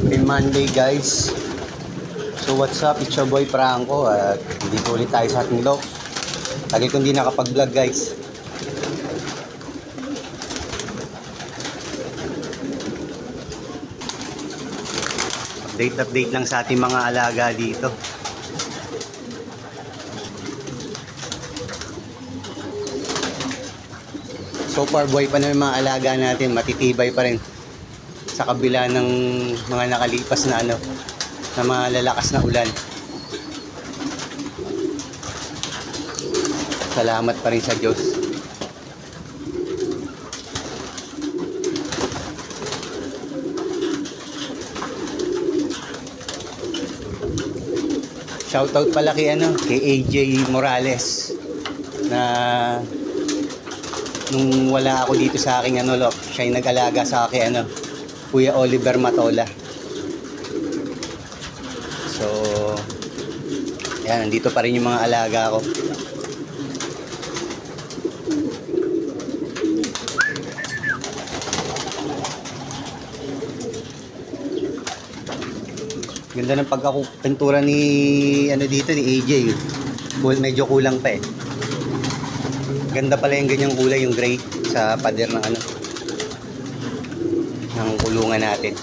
Happy Monday guys. So what's up, it's your boy Franco at dito ulit tayo sa ating vlog. Tagal ko hindi nakapag-vlog guys. Update lang sa ating mga alaga dito. So far buhay pa na yung mga alaga natin, matitibay pa rin sa kabila ng mga nakalipas na na mga lalakas na ulan. Salamat pa rin sa Diyos. Shoutout pala kay kay AJ Morales na nung wala ako dito sa aking siya yung nag-alaga sa akin Kuya Oliver Matola. So yan, nandito pa rin yung mga alaga ko. Ganda ng pagkakupintura ni dito ni AJ. Medyo kulang pa eh. Ganda pala yung ganyang kulay, yung gray sa pader ng ng kulungan natin.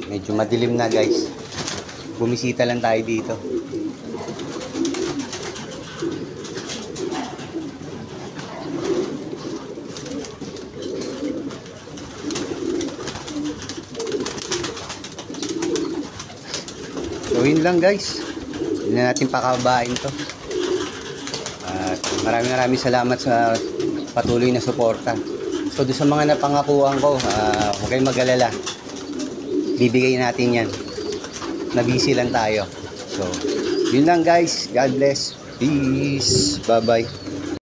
Medyo madilim na guys. Bumisita lang tayo dito. So yun lang guys. Hindi na natin pakabain to. At maraming salamat sa patuloy na suporta. So doon sa mga napangakuan ko, huwag kayong mag-alala. Bibigay natin yan. Na busy lang tayo. So, yun lang guys. God bless. Peace. Bye-bye.